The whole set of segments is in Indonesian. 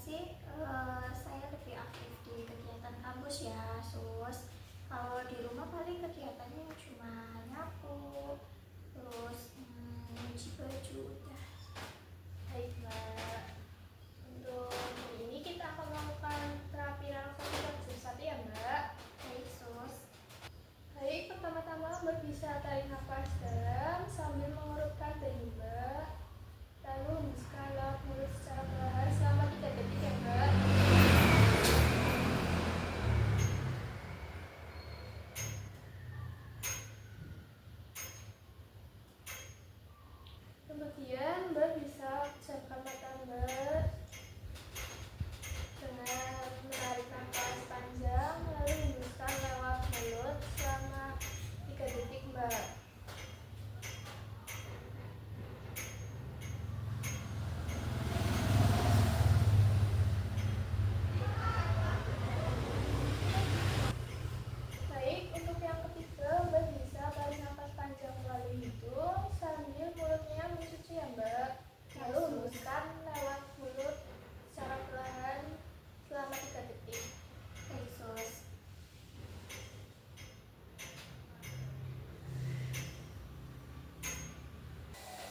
sih saya lebih aktif di kegiatan kampus ya, Sus. Kalau di rumah paling kegiatannya cuma nyapu, terus nyuci baju udah. Baik Mbak, untuk hari ini kita akan melakukan terapi relaksasi kasus ya Mbak. Baik, Sus. Baik, pertama-tama Mbak bisa tarik nafas dalam sambil mengurutkan dahi Mbak. Lalu hembuskan lewat mulut secara perlahan selama 3 detik ya Mbak. Kemudian Mbak bisa pejamkan mata Mbak dengan menarik nafas panjang lalu hembuskan lewat mulut selama 3 detik Mbak. Baik, untuk yang ketiga Mbak bisa tarik nafas panjang melalui hidung sambil mulutnya mencuci ya Mbak. Lalu hembuskan lewat mulut secara perlahan selama 3 detik. Baik, Sus.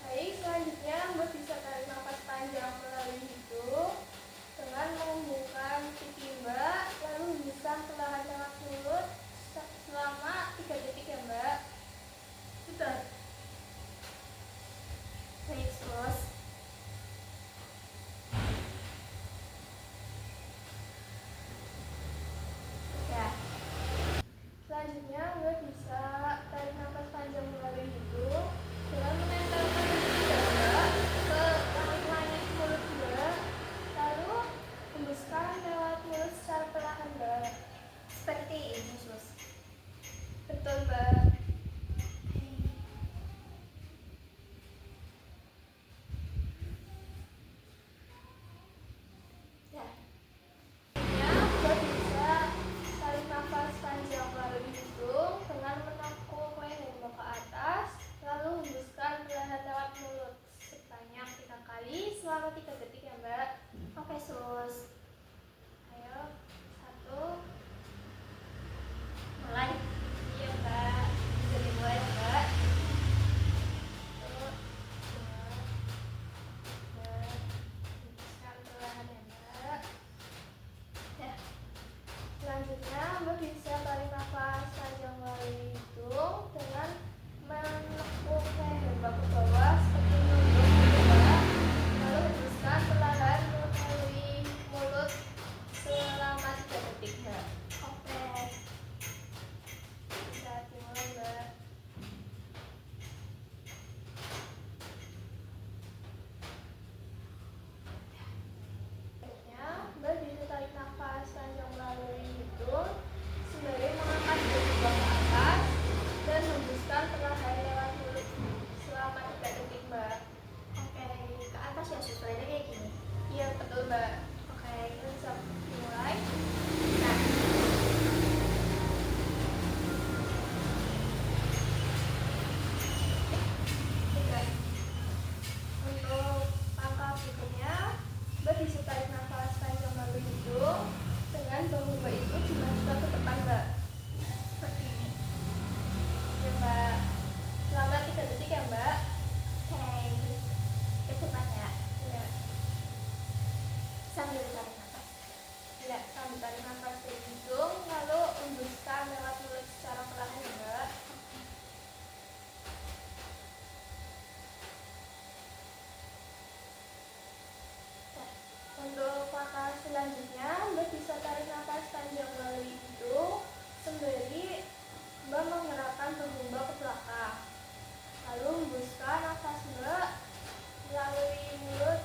Baik, selanjutnya Mbak bisa tarik nafas panjang melalui hidung dengan menghembuskan pipi Mbak, lalu hembuskan perlahan lewat mulut selama 3 detik ya Mbak. Sudah. Baik, Sus. Ya. Selanjutnya Mbak bisa tarik nafas panjang melalui hidung dengan menempelkan pipi Mbak ke langit-langit mulut Mbak, lalu hembuskan lewat mulut secara perlahan Mbak. Seperti ini, Sus. Betul Mbak. Ya. Mbak bisa tarik nafas panjang melalui hidung dengan menekuk leher Mbak ke atas, lalu hembuskan perlahan lewat mulut sebanyak 3 kali selama 3 detik ya Mbak. Oke, Sus. Ayo, 1. Mulai. Iya Mbak, bisa dimulai ya Mbak. 1, 2, 3. Hembuskan perlahan ya Mbak. Ya. Selanjutnya Mbak bisa tarik nafas panjang melalui hidung dengan menekuk leher Mbak ke bawah seperti menunduk gitu Mbak. Lalu hembuskan perlahan melalui mulut selama 3 detik Mbak. Oke. Bisa dimulai Mbak. Selanjutnya Mbak bisa tarik nafas panjang melalui hidung sembari mengangkat dahi Mbak ke atas dan hembuskan perlahan lewat mulut selama 3 detik Mbak. Oke, ke atas ya, Sus. Ada kayak gini. Iya betul Mbak. Oke. Kita bisa dimulai. Nah. Oke. Untuk langkah berikutnya, Mbak bisa tarik nafas panjang melalui hidung dengan bahu Mbak itu dimajukan ke depan Mbak. Seperti ini. Ya Mbak. Selama 3 detik ya Mbak. Oke. Ke depan ya. Ya. Sambil tarik nafas. Ya, sambil tarik nafas dari hidung, lalu hembuskan lewat mulut secara perlahan ya Mbak. Untuk langkah selanjutnya, Mbak bisa tarik nafas panjang melalui hidung sembari Mbak menggerakkan bahu Mbak ke belakang. Lalu hembuskan nafas Mbak melalui mulut